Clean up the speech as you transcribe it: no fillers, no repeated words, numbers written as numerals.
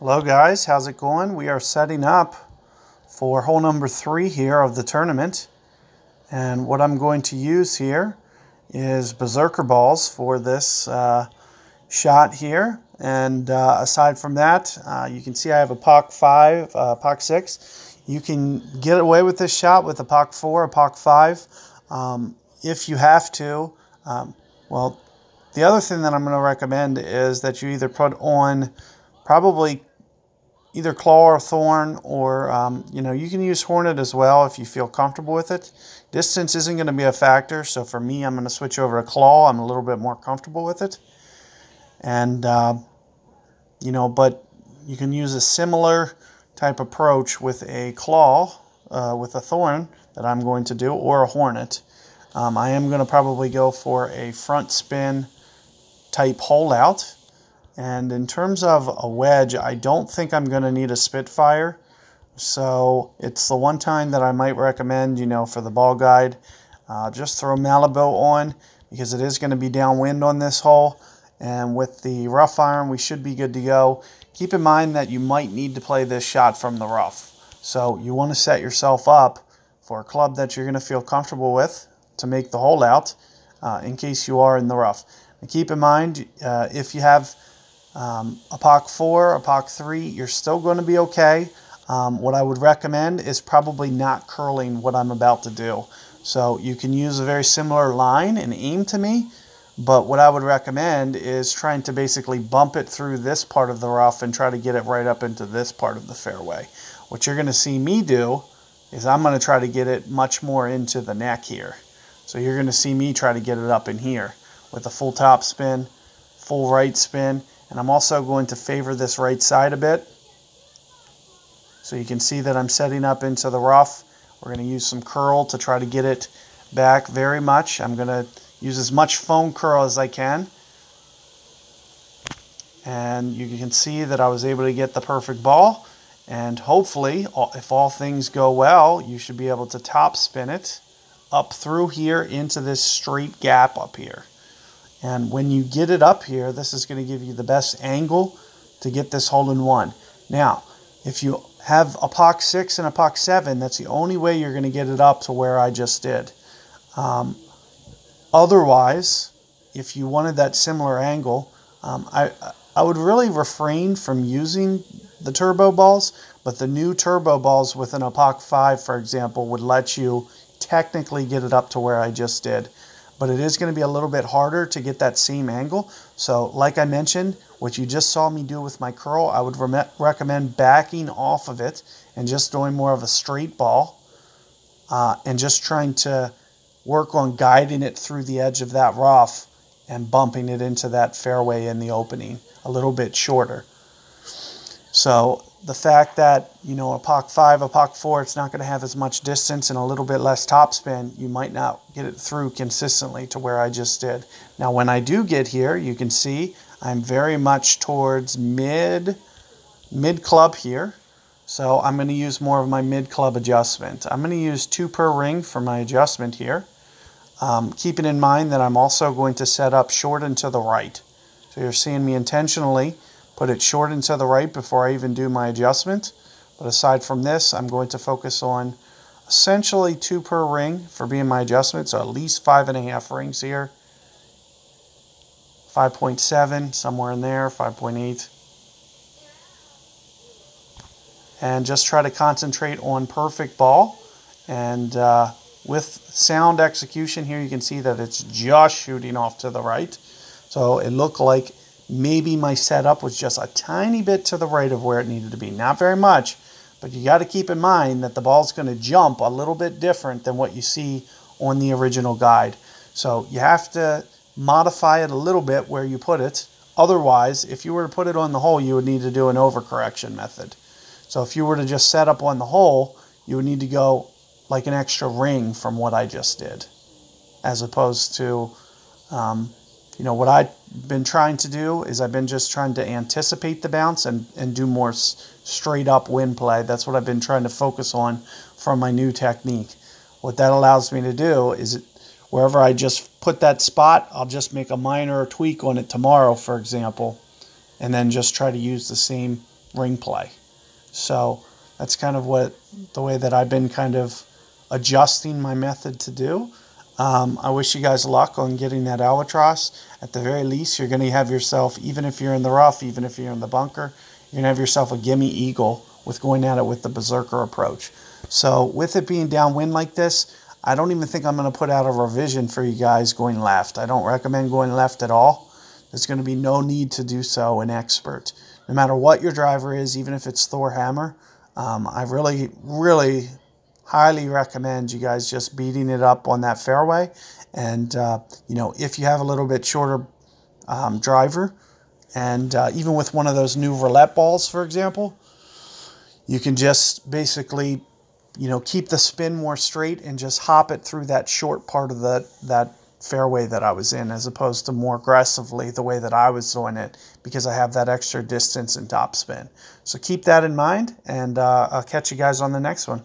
Hello guys, how's it going? We are setting up for hole number 3 here of the tournament. And what I'm going to use here is Berserker balls for this shot here. And aside from that, you can see I have a POC 5, POC 6. You can get away with this shot with a POC 4, a POC 5 if you have to. Well, the other thing that I'm going to recommend is that you either put on probably either claw or thorn, or you can use hornet as well if you feel comfortable with it. Distance isn't going to be a factor, so for me, I'm going to switch over to claw. I'm a little bit more comfortable with it, and but you can use a similar type approach with a claw, with a thorn that I'm going to do, or a hornet. I am going to probably go for a front spin type hole out. And in terms of a wedge, I don't think I'm going to need a Spitfire. So it's the one time that I might recommend, for the ball guide, just throw Malibu on, because it is going to be downwind on this hole. And with the rough iron, we should be good to go. Keep in mind that you might need to play this shot from the rough. So you want to set yourself up for a club that you're going to feel comfortable with to make the hole out, in case you are in the rough. And keep in mind, if you have a POC 4, a POC 3, you're still going to be okay. What I would recommend is probably not curling what I'm about to do. So you can use a very similar line and aim to me, but what I would recommend is trying to basically bump it through this part of the rough and try to get it right up into this part of the fairway. What you're going to see me do is I'm going to try to get it much more into the neck here. So you're going to see me try to get it up in here with a full top spin, full right spin. And I'm also going to favor this right side a bit. So you can see that I'm setting up into the rough. We're going to use some curl to try to get it back very much. I'm going to use as much foam curl as I can. And you can see that I was able to get the perfect ball. And hopefully, if all things go well, you should be able to top spin it up through here into this straight gap up here. And when you get it up here, this is going to give you the best angle to get this hole in one. Now, if you have a POC 6 and a POC 7, that's the only way you're going to get it up to where I just did. Otherwise, if you wanted that similar angle, I would really refrain from using the turbo balls, but the new turbo balls within a POC 5, for example, would let you technically get it up to where I just did. But it is going to be a little bit harder to get that same angle. So like I mentioned, what you just saw me do with my curl, I would recommend backing off of it and just doing more of a straight ball, and just trying to work on guiding it through the edge of that rough and bumping it into that fairway in the opening a little bit shorter. So the fact that, a POC 5, a POC 4, it's not going to have as much distance and a little bit less topspin, you might not get it through consistently to where I just did. Now, when I do get here, you can see I'm very much towards mid club here. So I'm going to use more of my mid club adjustment. I'm going to use 2 per ring for my adjustment here. Keeping in mind that I'm also going to set up short and to the right. So you're seeing me intentionally put it short and to the right before I even do my adjustment. But aside from this, I'm going to focus on essentially 2 per ring for being my adjustment. So at least 5.5 rings here. 5.7, somewhere in there, 5.8. And just try to concentrate on perfect ball. And with sound execution here, you can see that it's just shooting off to the right. So it looked like maybe my setup was just a tiny bit to the right of where it needed to be. Not very much, but you got to keep in mind that the ball's going to jump a little bit different than what you see on the original guide. So you have to modify it a little bit where you put it. Otherwise, if you were to put it on the hole, you would need to do an overcorrection method. So if you were to just set up on the hole, you would need to go like an extra ring from what I just did, as opposed to what I've been trying to do is I've been just trying to anticipate the bounce and do more straight up wind play. That's what I've been trying to focus on from my new technique. What that allows me to do is wherever I just put that spot, I'll just make a minor tweak on it tomorrow, for example, and then just try to use the same ring play. So that's kind of the way that I've been kind of adjusting my method to do. I wish you guys luck on getting that albatross. At the very least, you're going to have yourself, even if you're in the rough, even if you're in the bunker, you're going to have yourself a gimme eagle with going at it with the berserker approach. So with it being downwind like this, I don't even think I'm going to put out a revision for you guys going left. I don't recommend going left at all. There's going to be no need to do so in expert. No matter what your driver is, even if it's Thor Hammer, I really, really highly recommend you guys just beating it up on that fairway. And, if you have a little bit shorter driver, and even with one of those new roulette balls, for example, you can just basically, keep the spin more straight and just hop it through that short part of that fairway that I was in, as opposed to more aggressively the way that I was doing it, because I have that extra distance and topspin. So keep that in mind, and I'll catch you guys on the next one.